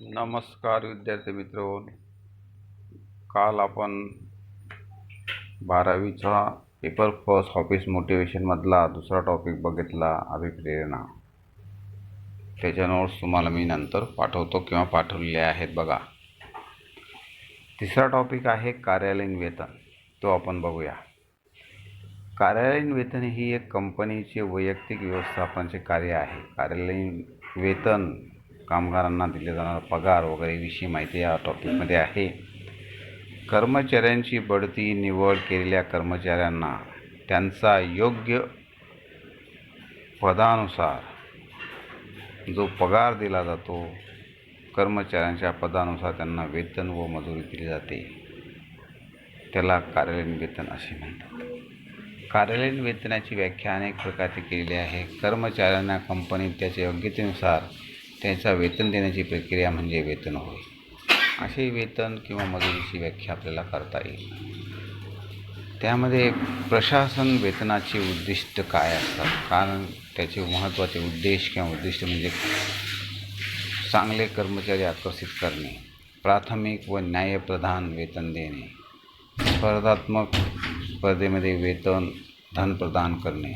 नमस्कार विद्यार्थी मित्र, काल आपण 12वीचा पेपर फर्स्ट ऑफिस मोटिवेशनमधला दुसरा टॉपिक बघितला, अभिप्रेरणा. त्याच्या नोट्स तुम्हाला मी नंतर पाठवतो किंवा पाठवलेले आहेत. बघा, तिसरा टॉपिक आहे कार्यालयीन वेतन. तो आपण बघूया. कार्यालयीन वेतन ही एक कंपनीचे वैयक्तिक व्यवस्थापनाचे कार्य आहे. कार्यालयीन वेतन कामगारांना दिले जाणारा पगार वगैरे विषयी माहिती या टॉपिकमध्ये आहे. कर्मचाऱ्यांची बढती, निवड केलेल्या कर्मचाऱ्यांना त्यांचा योग्य पदानुसार जो पगार दिला जातो, कर्मचाऱ्यांच्या पदानुसार त्यांना वेतन व मजुरी दिली जाते, त्याला कार्यालयीन वेतन असे म्हणतात. कार्यालयीन वेतनाची व्याख्या अनेक प्रकारची केलेली आहे. कर्मचाऱ्यांना कंपनीत त्याच्या योग्यतेनुसार त्याचा वेतन देण्याची प्रक्रिया म्हणजे वेतन होय. असे वेतन किंवा मजुरीची व्याख्या आपल्याला करता येईल. त्यामध्ये प्रशासन वेतनाचे उद्दिष्ट काय असतात, कारण त्याचे महत्त्वाचे उद्देश किंवा उद्दिष्ट म्हणजे चांगले कर्मचारी आकर्षित करणे, प्राथमिक व न्यायप्रधान वेतन देणे, स्पर्धात्मक स्पर्धेमध्ये वेतन धन प्रदान करणे,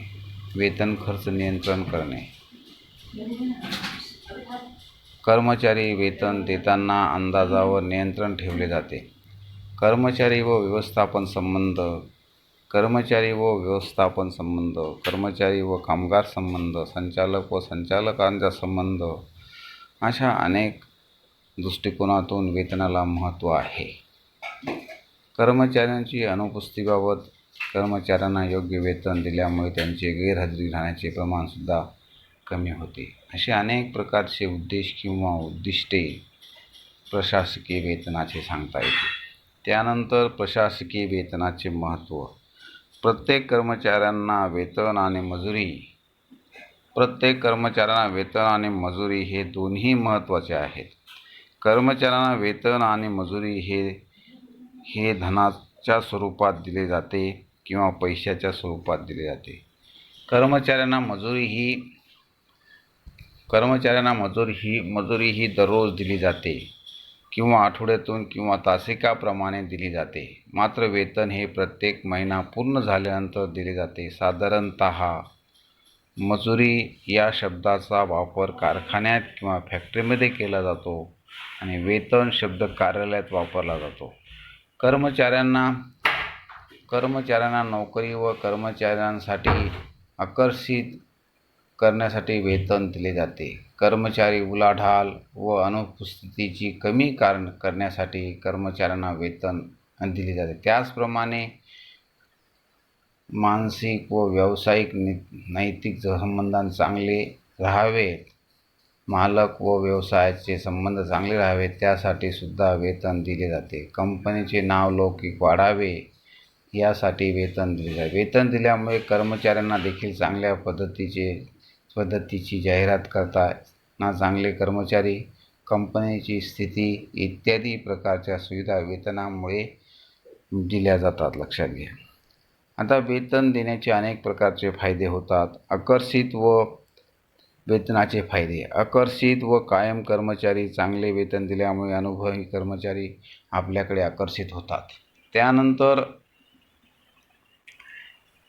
वेतन खर्च नियंत्रण करणे, कर्मचारी वेतन देताना अंदाजावर नियंत्रण ठेवले जाते, कर्मचारी व व्यवस्थापन संबंध, कर्मचारी व कामगार संबंध, संचालक व संचालकांचा संबंध, अशा अनेक दृष्टिकोनातून वेतनाला महत्त्व आहे. कर्मचाऱ्यांची अनुपस्थितीबाबत कर्मचाऱ्यांना योग्य वेतन दिल्यामुळे त्यांचे गैरहजेरी राहण्याचे प्रमाणसुद्धा कमी होते. असे अनेक प्रकारचे उद्देश किंवा उद्दिष्टे प्रशासकीय वेतनाचे सांगता येते. त्यानंतर प्रशासकीय वेतनाचे महत्त्व. प्रत्येक कर्मचाऱ्यांना वेतन आणि मजुरी हे दोन्ही महत्त्वाचे आहेत. कर्मचाऱ्यांना वेतन आणि मजुरी हे धनाच्या स्वरूपात दिले जाते किंवा पैशाच्या स्वरूपात दिले जाते. कर्मचाऱ्यांना मजुरी ही दररोज दिली जाते किंवा आठवड्यातून किंवा तासिकाप्रमाणे दिली जाते. मात्र वेतन हे प्रत्येक महिना पूर्ण झाल्यानंतर दिले जाते. साधारणतः मजुरी या शब्दाचा वापर कारखान्यात किंवा फॅक्टरीमध्ये केला जातो आणि वेतन शब्द कार्यालयात वापरला जातो. कर्मचाऱ्यांना नोकरी व कर्मचाऱ्यांसाठी आकर्षित करण्यासाठी वेतन दिले जाते. कर्मचारी उलाढाल व अनुपस्थितीची कमी करण्यासाठी कर्मचाऱ्यांना वेतन दिले जाते. त्याचप्रमाणे मानसिक व व्यावसायिक नैतिक संबंध चांगले राहावेत, मालक व व्यवसायाचे संबंध चांगले राहावेत, त्यासाठी सुद्धा वेतन दिले जाते. कंपनीचे नाव लौकिक वाढावे यासाठी वेतन दिले जाते. वेतन दिल्यामुळे कर्मचाऱ्यांना देखील चांगल्या पद्धतीची जाहिरात करताना चांगले कर्मचारी, कंपनीची स्थिती इत्यादी प्रकारच्या सुविधा वेतनामुळे दिल्या जातात. लक्षात घ्या. आता वेतन देण्याचे अनेक प्रकारचे फायदे होतात. आकर्षित व वेतनाचे फायदे. आकर्षित व कायम कर्मचारी. चांगले वेतन दिल्यामुळे अनुभवी कर्मचारी आपल्याकडे आकर्षित होतात.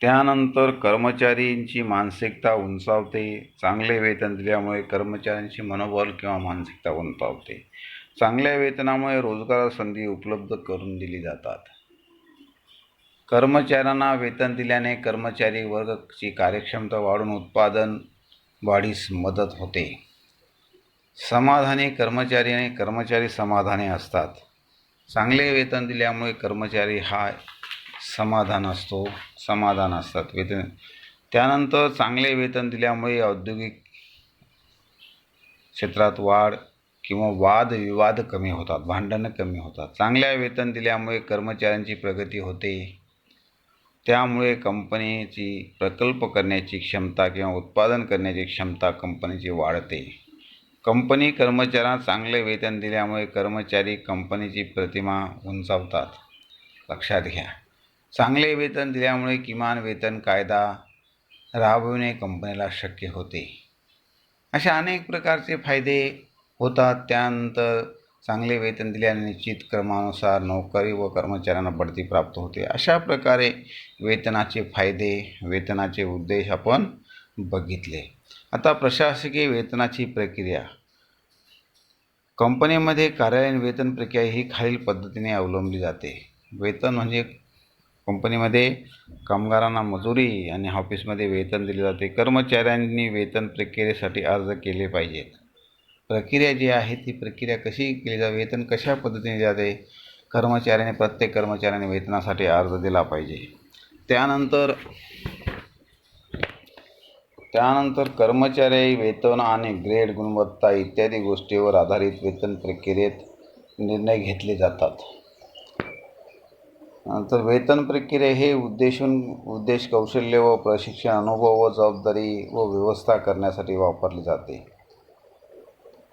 त्यानंतर कर्मचाऱ्यांची मानसिकता उंचावते. चांगले वेतन दिल्यामुळे कर्मचाऱ्यांची मनोबल किंवा मानसिकता उंचावते. चांगल्या वेतनामुळे रोजगार संधी उपलब्ध करून दिली जातात. कर्मचाऱ्यांना वेतन दिल्याने कर्मचारी वर्गाची कार्यक्षमता वाढून उत्पादन वाढीस मदत होते. समाधानी कर्मचारी समाधानी असतात. चांगले वेतन दिल्यामुळे कर्मचारी समाधान असतात. त्यानंतर चांगले वेतन दिल्यामुळे औद्योगिक क्षेत्रात वाढ किंवा वादविवाद कमी होतात, भांडणं कमी होतात. चांगल्या वेतन दिल्यामुळे कर्मचाऱ्यांची प्रगती होते. त्यामुळे कंपनीची प्रकल्प करण्याची क्षमता किंवा उत्पादन करण्याची क्षमता कंपनीची वाढते. कंपनी कर्मचाऱ्यांना चांगले वेतन दिल्यामुळे कर्मचारी कंपनीची प्रतिमा उंचावतात. लक्षात घ्या. चांगले वेतन दिल्यामुळे किमान वेतन कायदा राबविणे कंपनीला शक्य होते. अशा अनेक प्रकारचे फायदे होतात. त्यानंतर चांगले वेतन दिल्याने निश्चित क्रमानुसार नोकरी व कर्मचाऱ्यांना बढती प्राप्त होते. अशा प्रकारे वेतनाचे फायदे, वेतनाचे उद्देश आपण बघितले. आता प्रशासकीय वेतनाची प्रक्रिया. कंपनीमध्ये कार्यालयीन वेतन प्रक्रिया ही खालील पद्धतीने अवलंबली जाते. वेतन म्हणजे कंपनीमध्ये कामगारांना मजुरी आणि ऑफिसमध्ये वेतन दिले जाते. कर्मचाऱ्यांनी वेतन प्रक्रियेसाठी अर्ज केले पाहिजेत. प्रक्रिया जी आहे ती प्रक्रिया कशी केली जाते, वेतन कशा पद्धतीने जाते, प्रत्येक कर्मचाऱ्याने वेतनासाठी अर्ज दिला पाहिजे. त्यानंतर कर्मचारी वेतन आणि ग्रेड, गुणवत्ता इत्यादी गोष्टींवर आधारित वेतन प्रक्रियेत निर्णय घेतले जातात. नंतर वेतन प्रक्रिया हे उद्देश, कौशल्य व प्रशिक्षण, अनुभव व जबाबदारी व व्यवस्था करण्यासाठी वापरले जाते.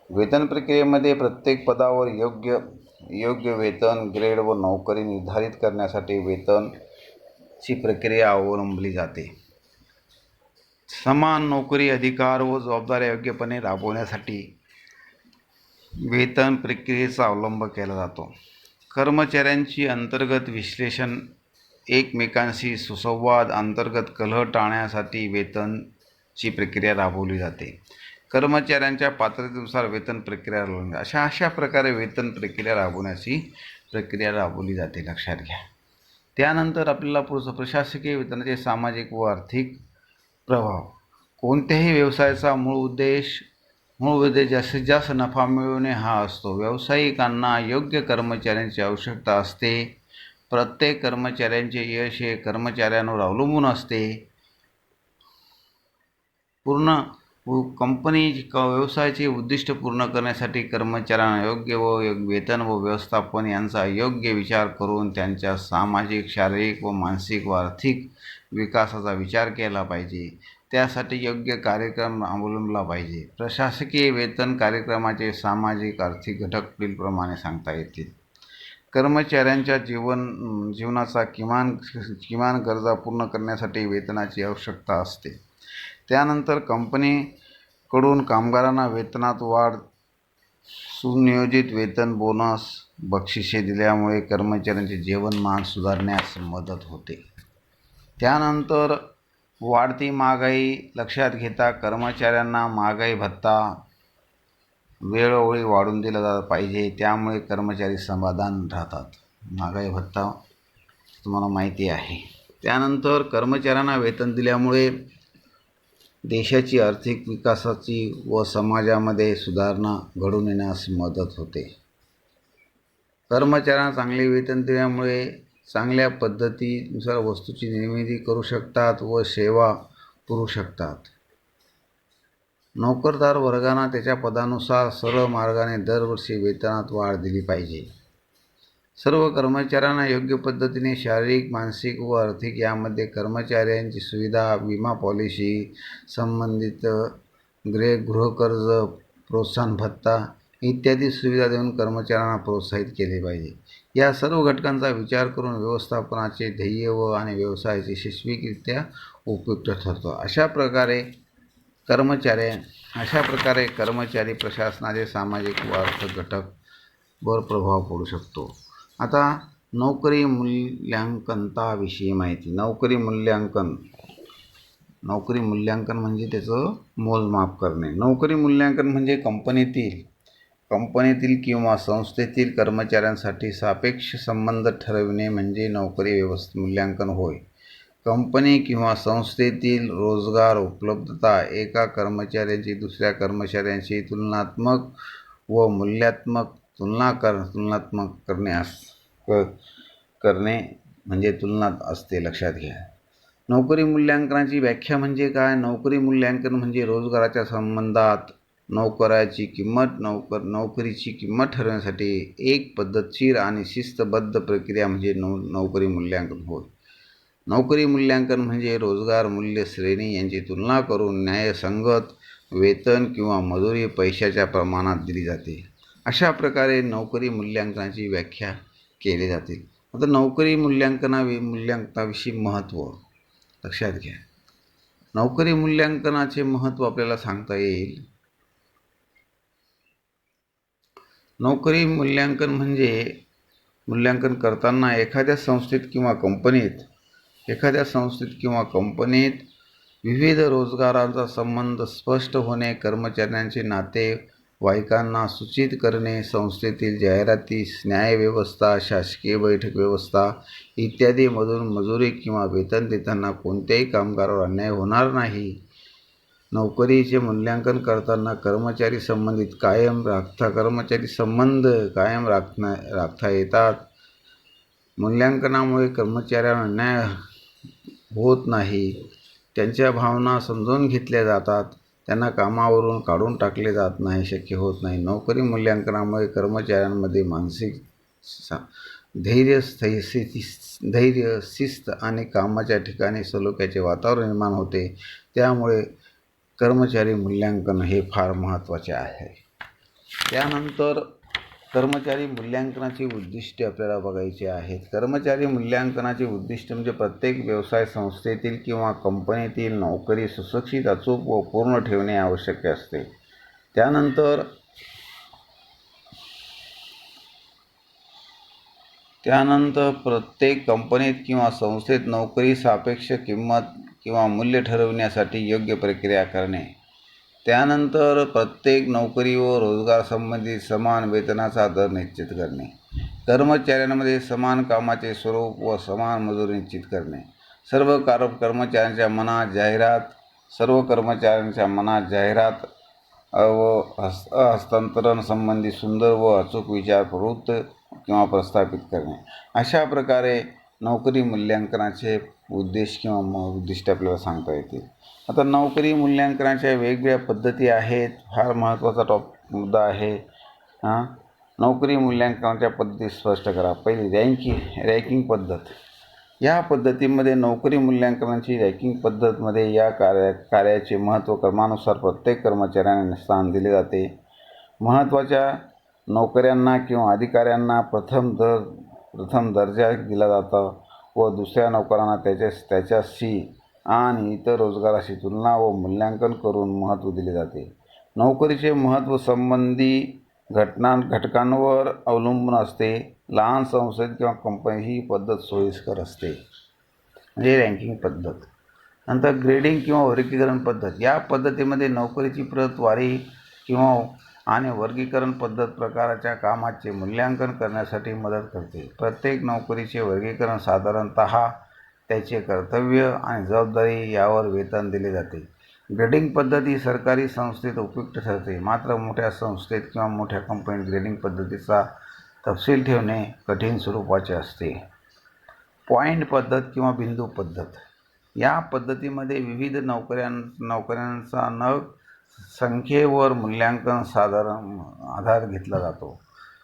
वेतन प्रक्रियेमध्ये प्रत्येक पदावर योग्य वेतन, ग्रेड व नोकरी निर्धारित करण्यासाठी वेतनची प्रक्रिया अवलंबली जाते. समान नोकरी, अधिकार व जबाबदाऱ्या योग्यपणे राबवण्यासाठी वेतन प्रक्रियेचा अवलंब केला जातो. कर्मचाऱ्यांची अंतर्गत विश्लेषण, एकमेकांशी सुसंवाद, अंतर्गत कलह टाळण्यासाठी वेतनची प्रक्रिया राबवली जाते. कर्मचाऱ्यांच्या पात्रतेनुसार वेतन प्रक्रिया राबवली. अशा प्रकारे वेतन प्रक्रिया राबवली जाते, लक्षात घ्या. त्यानंतर आपल्याला पुढचं प्रशासकीय वेतनाचे सामाजिक व आर्थिक प्रभाव. कोणत्याही व्यवसायाचा मूळ उद्देश जास्तीत जास्त नफा मिळवणे हा असतो. व्यावसायिकांना योग्य कर्मचाऱ्यांची आवश्यकता असते. प्रत्येक कर्मचाऱ्यांचे यश हे कर्मचाऱ्यांवर अवलंबून असते. व्यवसायाचे उद्दिष्ट पूर्ण करण्यासाठी कर्मचाऱ्यांना योग्य वेतन व व्यवस्थापन यांचा योग्य विचार करून त्यांच्या सामाजिक, शारीरिक व मानसिक व आर्थिक विकासाचा विचार केला पाहिजे. त्यासाठी योग्य कार्यक्रम अवलंबला पाहिजे. प्रशासकीय वेतन कार्यक्रमाचे सामाजिक आर्थिक घटक पुढीलप्रमाणे सांगता येतील. कर्मचाऱ्यांच्या जीवनाचा किमान गरजा पूर्ण करण्यासाठी वेतनाची आवश्यकता असते. त्यानंतर कंपनीकडून कामगारांना वेतनात वाढ, सुनियोजित वेतन, बोनस, बक्षिसे दिल्यामुळे कर्मचाऱ्यांचे जीवनमान सुधारण्यास मदत होते. त्यानंतर वाढती महागाई लक्षात घेता कर्मचाऱ्यांना महागाई भत्ता वेळोवेळी वाढवून दिला पाहिजे. त्यामुळे कर्मचारी समाधान राहतात. महागाई भत्ता तुम्हाला माहिती आहे. त्यानंतर कर्मचाऱ्यांना वेतन दिल्यामुळे देशाची आर्थिक विकासाची व समाजामध्ये सुधारणा घडून येण्यास मदत होते. कर्मचाऱ्यांना चांगले वेतन दिल्यामुळे चांगल्या पद्धतीनुसार वस्तूची निर्मिती करू शकतात व सेवा पुरवू शकतात. नोकरदार वर्गांना त्याच्या पदानुसार सरळ मार्गाने दरवर्षी वेतनात वाढ दिली पाहिजे. सर्व कर्मचाऱ्यांना योग्य पद्धतीने शारीरिक, मानसिक व आर्थिक यामध्ये कर्मचाऱ्यांची सुविधा, विमा पॉलिसी, संबंधित गृहकर्ज, प्रोत्साहन भत्ता इत्यादी सुविधा देऊन कर्मचाऱ्यांना प्रोत्साहित केले पाहिजे. या सर्व घटकांचा विचार करून व्यवस्थापनाचे ध्येय आणि व्यवसायाचे यशस्वीरित्या उपयुक्त ठरतो. अशा प्रकारे कर्मचारी प्रशासनाचे सामाजिक व आर्थिक घटकवर प्रभाव पडू शकतो. आता नोकरी मूल्यांकनाविषयी माहिती. नोकरी मूल्यांकन म्हणजे त्याचं मोजमाप करणे. नोकरी मूल्यांकन म्हणजे कंपनीतील किंवा संस्थेतील कर्मचाऱ्यांसाठी सापेक्ष संबंध ठरविणे म्हणजे नोकरी मूल्यांकन होय. कंपनी किंवा संस्थेतील रोजगार उपलब्धता, एका कर्मचाऱ्याची दुसऱ्या कर्मचाऱ्यांशी तुलनात्मक व मूल्यात्मक करणे म्हणजे तुलना असते, लक्षात घ्या. नोकरी मूल्यांकनाची व्याख्या म्हणजे काय? नोकरी मूल्यांकन म्हणजे रोजगाराच्या संबंधात नोकरीची किंमत ठरवण्यासाठी एक पद्धतशीर आणि शिस्तबद्ध प्रक्रिया म्हणजे नोकरी मूल्यांकन होय. नोकरी मूल्यांकन म्हणजे रोजगार मूल्य श्रेणी यांची तुलना करून न्यायसंगत वेतन किंवा मजुरी पैशाच्या प्रमाणात दिली जाते. अशा प्रकारे नोकरी मूल्यांकनाची व्याख्या केली जाते. आता नोकरी मूल्यांकनाविषयी महत्त्व लक्षात घ्या. नोकरी मूल्यांकनाचे महत्त्व आपल्याला सांगता येईल. नोकरी मूल्यांकन करताना एखाद्या संस्थेत किंवा कंपनीत विविध रोजगारांचा संबंध स्पष्ट होणे, कर्मचाऱ्यांचे नातेवाईकांना सूचित करणे, संस्थेतील जाहिराती, न्यायव्यवस्था, शासकीय बैठक व्यवस्था इत्यादीमधून मजुरी किंवा वेतन देताना कोणत्याही कामगारावर अन्याय होणार नाही. नोकरीचे मूल्यांकन करताना कर्मचारी संबंध कायम राखता येतात. मूल्यांकनामुळे कर्मचाऱ्यांना अन्याय होत नाही, त्यांच्या भावना समजून घेतल्या जातात, त्यांना कामावरून काढून टाकले जात नाही, शक्य होत नाही. नोकरी मूल्यांकनामुळे कर्मचाऱ्यांमध्ये मानसिक धैर्य, शिस्त आणि कामाच्या ठिकाणी सलोख्याचे वातावरण निर्माण होते. त्यामुळे कर्मचारी मूल्यांकन हे फार महत्त्वाचे आहे. त्यानंतर कर्मचारी मूल्यांकनाची उद्दिष्टे आपल्याला बघायची आहेत. कर्मचारी मूल्यांकनाची उद्दिष्ट म्हणजे प्रत्येक व्यवसाय संस्थेतील किंवा कंपनीतील नोकरी सुशिक्षित, अचूक व पूर्ण ठेवणे आवश्यक असते. त्यानंतर प्रत्येक कंपनीत किंवा संस्थेत नोकरी सापेक्ष किंमत किंवा मूल्य ठरविण्यासाठी योग्य प्रक्रिया करणे. त्यानंतर प्रत्येक नोकरी व रोजगारासंबंधी समान वेतनाचा दर निश्चित करणे. कर्मचाऱ्यांमध्ये समान कामाचे स्वरूप व समान मजुरी निश्चित करणे. सर्व कर्मचाऱ्यांच्या मनात जाहिरात व हस्तांतरण संबंधी सुंदर व अचूक विचार प्रवृत्त किंवा प्रस्थापित करणे. अशा प्रकारे नोकरी मूल्यांकनाचे उद्दिष्ट आपल्याला सांगता येतील. आता नोकरी मूल्यांकनाच्या वेगवेगळ्या पद्धती आहेत. फार महत्त्वाचा मुद्दा आहे. नोकरी मूल्यांकनाच्या पद्धती स्पष्ट करा. पहिली रँकिंग पद्धत. या पद्धतीमध्ये नोकरी मूल्यांकनाची रँकिंग पद्धतमध्ये या कार्याचे महत्त्व क्रमानुसार प्रत्येक कर्मचाऱ्यांना स्थान दिले जाते. महत्त्वाच्या नोकऱ्यांना किंवा अधिकाऱ्यांना प्रथम दर्जा दिला जातो व दुसऱ्या नोकरांना त्याच्याशी आणि इतर रोजगाराशी तुलना व मूल्यांकन करून महत्त्व दिले जाते. नोकरीचे महत्त्व संबंधी घटकांवर अवलंबून असते. लहान संस्थेत किंवा कंपनी ही पद्धत सोयीस्कर असते, म्हणजे रँकिंग पद्धत. नंतर ग्रेडिंग किंवा वर्गीकरण पद्धत. या पद्धतीमध्ये नोकरीची प्रतवारी आणि वर्गीकरण पद्धत प्रकारच्या कामाचे मूल्यांकन करण्यासाठी मदत करते. प्रत्येक नोकरीचे वर्गीकरण साधारणतः त्याचे कर्तव्य आणि जबाबदारी यावर वेतन दिले जाते. ग्रेडिंग पद्धत ही सरकारी संस्थेत उपयुक्त ठरते, मात्र मोठ्या संस्थेत किंवा मोठ्या कंपनीत ग्रेडिंग पद्धतीचा तपशील ठेवणे कठीण स्वरूपाचे असते. पॉईंट पद्धत किंवा बिंदू पद्धत. या पद्धतीमध्ये विविध नोकऱ्यांचा संख्येवर मूल्यांकन आधार घेतला जातो.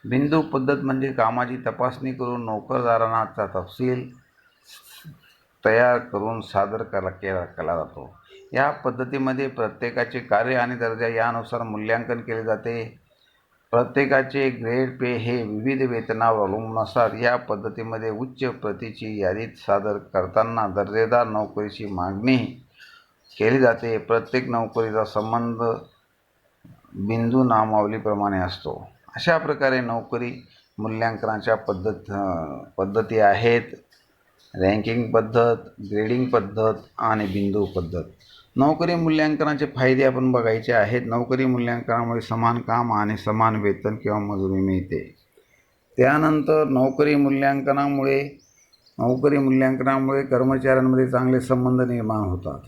बिंदू पद्धत म्हणजे कामाची तपासणी करून नोकरदारांना तपशील तयार करून सादर केला जातो. या पद्धतीमध्ये प्रत्येकाचे कार्य आणि दर्जा यानुसार मूल्यांकन केले जाते. प्रत्येकाचे ग्रेड पे हे विविध वेतनावर अवलंबून असतात. या पद्धतीमध्ये उच्च प्रतीची यादी सादर करताना दर्जेदार नोकरीची मागणी केली जाते. प्रत्येक नोकरीचा संबंध बिंदू नामावलीप्रमाणे असतो. अशा प्रकारे नोकरी मूल्यांकनाच्या पद्धती आहेत. रँकिंग पद्धत, ग्रेडिंग पद्धत आणि बिंदू पद्धत. नोकरी मूल्यांकनाचे फायदे आपण बघायचे आहेत. नोकरी मूल्यांकनामुळे समान काम आणि समान वेतन किंवा मजुरी मिळते. त्यानंतर नोकरी मूल्यांकनामुळे कर्मचाऱ्यांमध्ये चांगले संबंध निर्माण होतात.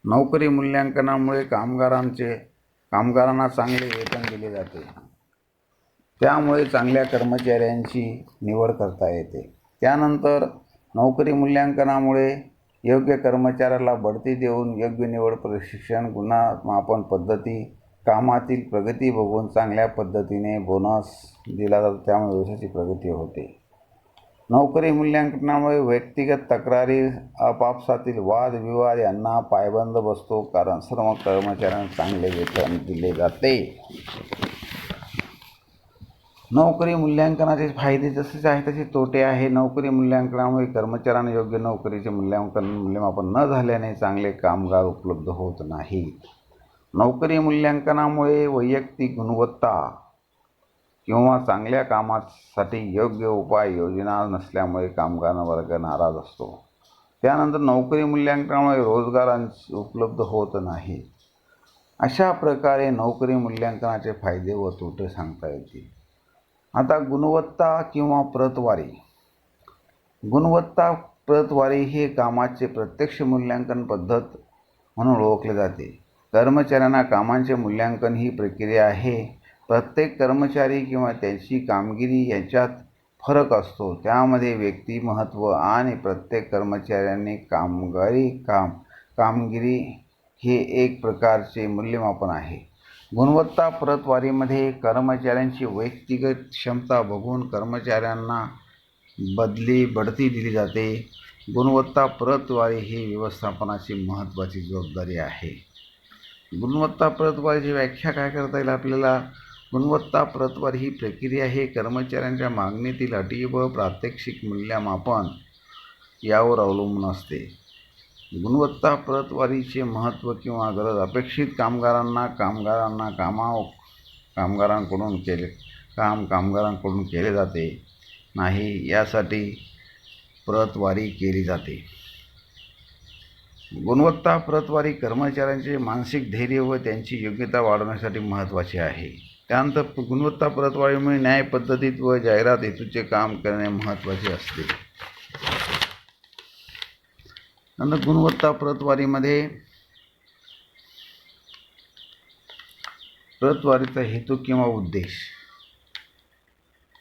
नोकरी मूल्यांकनामुळे कामगारांना चांगले वेतन दिले जाते. त्यामुळे चांगल्या कर्मचाऱ्यांची निवड करता येते. त्यानंतर नोकरी मूल्यांकनामुळे योग्य कर्मचाऱ्याला बढती देऊन योग्य निवड, प्रशिक्षण, गुणमापन पद्धती, कामातील प्रगती बघून चांगल्या पद्धतीने बोनस दिला जातो. त्यामुळे व्यवसायाची प्रगती होते. नोकरी मूल्यांकनामुळे व्यक्तिगत तक्रारी, आपापसातील वादविवाद यांना पायबंद बसतो, कारण सर्व कर्मचाऱ्यांना चांगले वेतन दिले जाते. नोकरी मूल्यांकनाचे फायदे जसेच आहे तसे तोटे आहे. नोकरी मूल्यांकनामुळे कर्मचाऱ्यांना योग्य नोकरीचे मूल्यमापन न झाल्याने चांगले कामगार उपलब्ध होत नाहीत. नोकरी मूल्यांकनामुळे वैयक्तिक गुणवत्ता किंवा चांगल्या कामासाठी योग्य उपाय योजना नसल्यामुळे कामगार वर्ग नाराज असतो. त्यानंतर नोकरी मूल्यांकनामुळे रोजगार उपलब्ध होत नाही. अशा प्रकारे नोकरी मूल्यांकनाचे फायदे व तोटे सांगता येतील. आता गुणवत्ता किंवा प्रतवारी. गुणवत्ता प्रतवारी हे कामाचे प्रत्यक्ष मूल्यांकन पद्धत म्हणून ओळखले जाते. कर्मचाऱ्यांना कामांचे मूल्यांकन ही प्रक्रिया आहे. प्रत्येक कर्मचारी किंवा त्याची कामगिरी यांच्यात फरक असतो. त्यामध्ये व्यक्तिमत्त्व आणि प्रत्येक कर्मचाऱ्याने कामगिरी हे एक प्रकारचे मूल्यमापन आहे. गुणवत्ता प्रतवारीमध्ये कर्मचाऱ्यांची व्यक्तिगत क्षमता बघून कर्मचाऱ्यांना बढती दिली जाते. गुणवत्ता प्रतवारी ही व्यवस्थापनाची महत्त्वाची जबाबदारी आहे. गुणवत्ता प्रतवारीची व्याख्या काय करता येईल आपल्याला? गुणवत्ता प्रतवारी ही प्रक्रिया हे कर्मचाऱ्यांच्या मागणीतील अटी व प्रात्यक्षिक मूल्यमापन यावर अवलंबून असते. गुणवत्ता प्रतवारीचे महत्त्व किंवा गरज. अपेक्षित कामगारांकडून केले जाते नाही यासाठी प्रतवारी केली जाते. गुणवत्ता प्रतवारी कर्मचाऱ्यांचे मानसिक धैर्य व त्यांची योग्यता वाढवण्यासाठी महत्त्वाची आहे. त्यानंतर गुणवत्ता प्रतवारीमुळे न्याय पद्धतीत व जाहिरात हेतूचे काम करणे महत्त्वाचे असते. नंतर गुणवत्ता प्रतवारीचा हेतू किंवा उद्देश.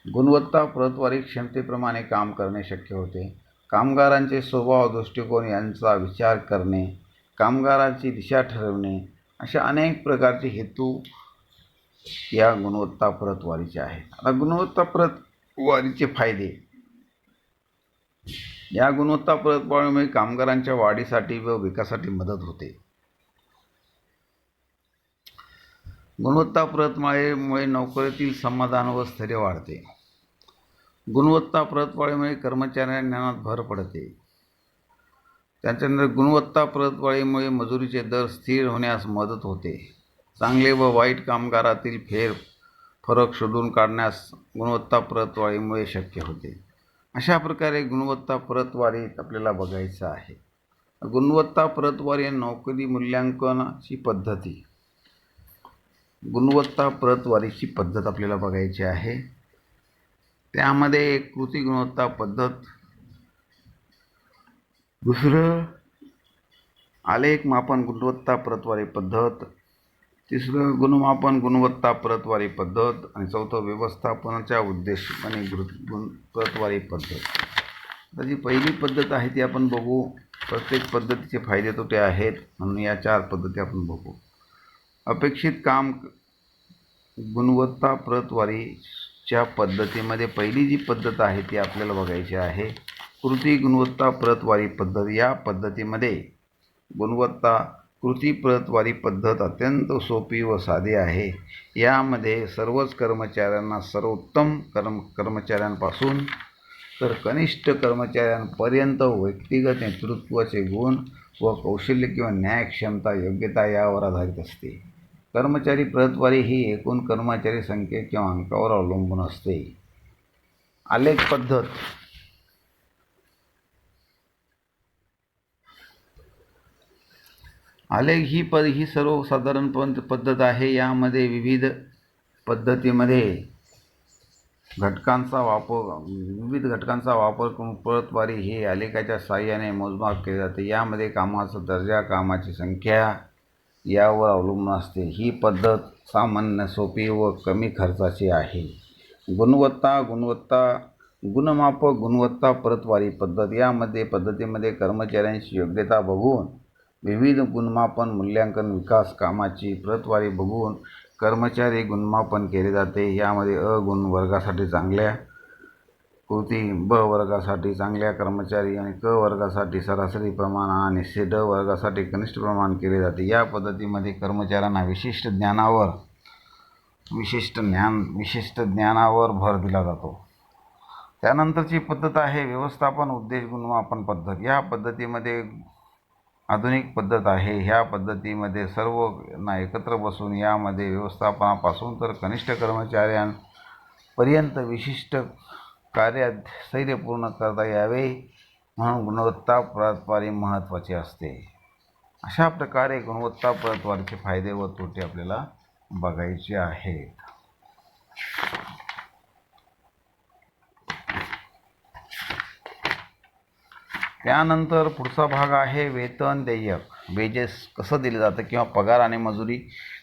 गुणवत्ता प्रतवारी क्षमतेप्रमाणे काम करणे शक्य होते. कामगारांचे स्वभाव, दृष्टिकोन यांचा विचार करणे, कामगारांची दिशा ठरवणे अशा अनेक प्रकारचे हेतू या गुणवत्ता प्रतवारीचे आहेत. आता गुणवत्ता प्रतवारीचे फायदे. या गुणवत्ता प्रतवारीमुळे कामगारांच्या वाढीसाठी व विकासासाठी मदत होते. गुणवत्ता प्रतवारीमुळे नोकरीतील समाधान व स्थैर्य वाढते. गुणवत्ता प्रतवारीमुळे कर्मचाऱ्यांच्या ज्ञानात भर पडते. त्याच्यानंतर गुणवत्ता प्रतवारीमुळे मजुरीचे दर स्थिर होण्यास मदत होते. चांगले व वाईट कामगारातील फरक शोधून काढण्यास गुणवत्ता प्रतवारीमुळे शक्य होते. अशा प्रकारे गुणवत्ता प्रतवारीत आपल्याला बघायचं आहे. गुणवत्ता प्रतवारी नोकरी मूल्यांकनाची पद्धती. गुणवत्ता प्रतवारीची पद्धत आपल्याला बघायची आहे. त्यामध्ये एक कृती गुणवत्ता पद्धत, दुसरं आलेख मापन गुणवत्ता प्रतवारी पद्धत, तिसरं गुणमापन गुणवत्ता प्रतवारी पद्धत आणि चौथं व्यवस्थापनाच्या उद्देशाने प्रतवारी पद्धत. तर जी पहिली पद्धत आहे ती आपण बघू. प्रत्येक पद्धतीचे फायदे तोटे आहेत म्हणून या 4 पद्धती आपण बघू. अपेक्षित काम. गुणवत्ता प्रतवारीच्या पद्धतीमध्ये पहिली जी पद्धत आहे ती आपल्याला बघायची आहे. कृती गुणवत्ता प्रतवारी पद्धत. या पद्धतीमध्ये कृती प्रतवारी पद्धत अत्यंत सोपी व साधी आहे. यामध्ये सर्वच कर्मचाऱ्यांना सर्वोत्तम कर्मचाऱ्यांपासून तर कनिष्ठ कर्मचाऱ्यांपर्यंत व्यक्तिगत नेतृत्वाचे गुण व कौशल्य किंवा न्यायक्षमता, योग्यता यावर आधारित असते. कर्मचारी प्रतवारी ही एकूण कर्मचारी संख्या किंवा अंकावर अवलंबून असते. आलेख पद्धत. आलेख ही सर्वसाधारण पद्धत आहे. यामध्ये विविध घटकांचा वापर करून प्रतवारी हे आलेखाच्या साहाय्याने मोजमाप केले जाते. यामध्ये कामाचा दर्जा, कामाची संख्या यावर अवलंबून असते. ही पद्धत सामान्य, सोपी व कमी खर्चाची आहे. गुणमापक गुणवत्ता प्रतवारी पद्धत. यामध्ये पद्धतीमध्ये कर्मचाऱ्यांची योग्यता बघून विविध गुणमापन, मूल्यांकन, विकास कामाची प्रतवारी बघून कर्मचारी गुणमापन केले जाते. यामध्ये अ गुण वर्गासाठी चांगल्या कृती, ब वर्गासाठी चांगल्या कर्मचारी आणि क वर्गासाठी सरासरी प्रमाण आणि ड वर्गासाठी कनिष्ठ प्रमाण केले जाते. या पद्धतीमध्ये कर्मचाऱ्यांना विशिष्ट ज्ञानावर भर दिला जातो. त्यानंतरची पद्धत आहे व्यवस्थापन उद्देश गुणमापन पद्धत. या पद्धतीमध्ये आधुनिक पद्धत आहे. ह्या पद्धतीमध्ये सर्वांना एकत्र बसून यामध्ये व्यवस्थापनापासून तर कनिष्ठ कर्मचाऱ्यांपर्यंत पर्यंत विशिष्ट कार्य स्थैर्य पूर्ण करता यावे म्हणून गुणवत्ता प्रतवारी महत्त्वाचे असते. अशा प्रकारे गुणवत्ता प्रतवारीचे फायदे व तोटे आपल्याला बघायचे आहेत. त्यानंतर पुढचा भाग आहे वेतन देयक. वेजेस कसं दिलं जातं किंवा पगार आणि मजुरी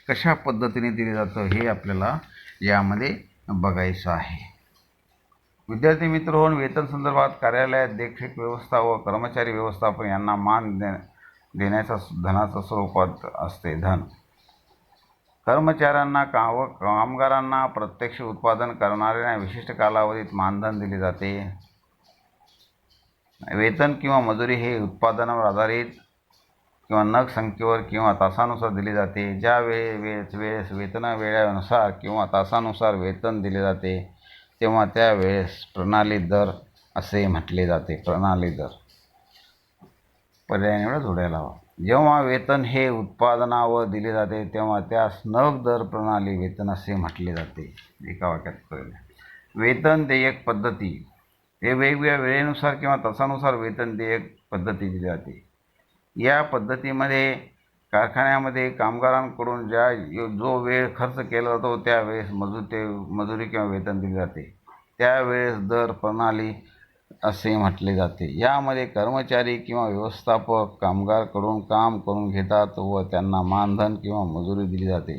कशा पद्धतीने दिली जातं हे आपल्याला यामध्ये बघायचं आहे. विद्यार्थी मित्र होऊन वेतन संदर्भात कार्यालयात देखरेख व्यवस्था व कर्मचारी व्यवस्थापन यांना मान देण्याचा धनाच्या स्वरूपात असते. धन कर्मचाऱ्यांना व कामगारांना प्रत्यक्ष उत्पादन करणाऱ्यांना विशिष्ट कालावधीत मानधन दिले जाते. वेतन किंवा मजुरी हे उत्पादनावर आधारित किंवा नग संख्येवर किंवा तासानुसार दिले जाते. ज्या वेळेस वेतन वेळेनुसार किंवा तासानुसार वेतन दिले जाते तेव्हा त्यावेळेस प्रणाली दर असे म्हटले जाते. प्रणाली दर पर्यायाने एवढा जोडायला हवा. जेव्हा वेतन हे उत्पादनावर दिले जाते तेव्हा त्यास नग दर प्रणाली वेतन असे म्हटले जाते. एका वाक्यात कळले. वेतन देयक पद्धती हे वेगवेगळ्या वेळेनुसार किंवा तासानुसार वेतन देयक पद्धती दिली जाते. या पद्धतीमध्ये कारखान्यामध्ये कामगारांकडून जो वेळ खर्च केला जातो त्यावेळेस मजुरी किंवा वेतन दिले जाते. त्यावेळेस दर प्रणाली असे म्हटले जाते. यामध्ये कर्मचारी किंवा व्यवस्थापक कामगाराकडून काम करून घेतात व त्यांना मानधन किंवा मजुरी दिली जाते.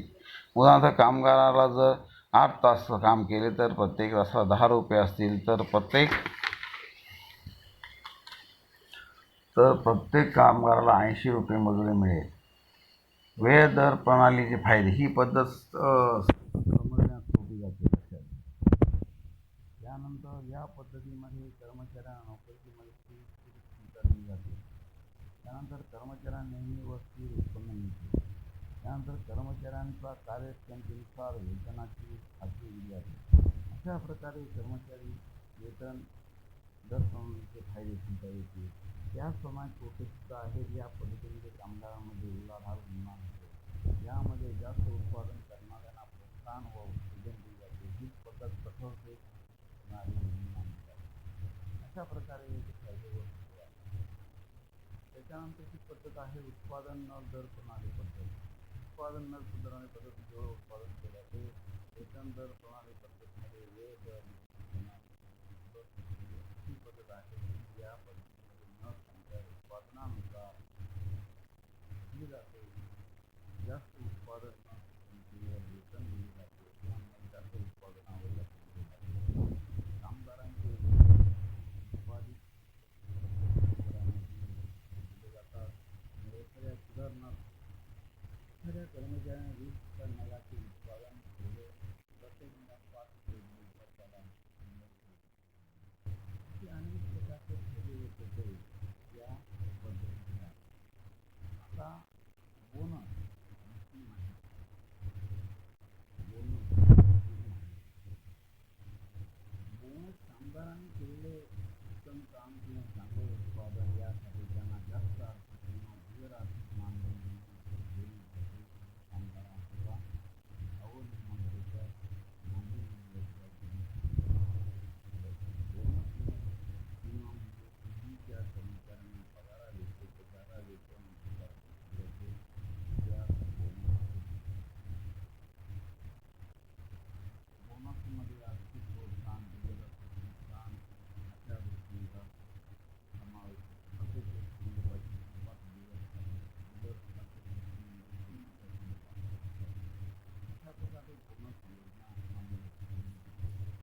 उदाहरणार्थ कामगाराला जर 8 तास काम केले तर प्रत्येक तासाला 10 रुपये असतील तर प्रत्येक कामगाराला 80 रुपये मजुरी मिळेल. वेळ दर प्रणालीचे फायदे ही पद्धत समजण्यास सोपी जाते. त्यानंतर या पद्धतीमध्ये कर्मचाऱ्यांना नोकरीची मदत दिली जाते. त्यानंतर कर्मचाऱ्यांना नेहमी व स्थिर उत्पन्न मिळते. त्यानंतर कर्मचाऱ्यांचा कार्यक्षमतेनुसार वेतनाची खात्री दिली जाते. अशा प्रकारे कर्मचारी वेतन दर प्रणालीचे फायदे सांगता येतील. त्याचप्रमाणे तोटेसुद्धा आहेत. या पद्धतीमध्ये कामगारांमध्ये उलाढाल निर्माण होते. यामध्ये जास्त उत्पादन करणाऱ्यांना प्रोत्साहन व उत्तेजन दिले जाते. ही पद्धत कठोरतेत निर्माण होतात. अशा प्रकारे याचे फायदे व तोटे आहेत. त्याच्यानंतरची पद्धत आहे उत्पादन नग दर प्रणाली पद्धत. उत्पादन नग सुधारणे पद्धती जेवढं उत्पादन केलं ते वेतन दर प्रणाली पद्धतीमध्ये वेळ दर ही पद्धत आहे. या पद्धतीमध्ये नग संख्या उत्पादनानुसार दिली जाते. जास्त उत्पादन वेतन दिले जाते. त्यामुळे जास्त उत्पादनावर लक्ष दिले जाते. कामगारांचे उत्पादित दिले जातात. एखाद्या सुधारणा एखाद्या कर्मचाऱ्याने 20 नगाचे उत्पादन केले प्रत्येक नगात 5 रुपये त्याला अनेक प्रकारचे फायदे व तोटे या पद्धतीने. आता बोनस कामगारांनी केलेले उत्तम काम किंवा चांगले उत्पादन या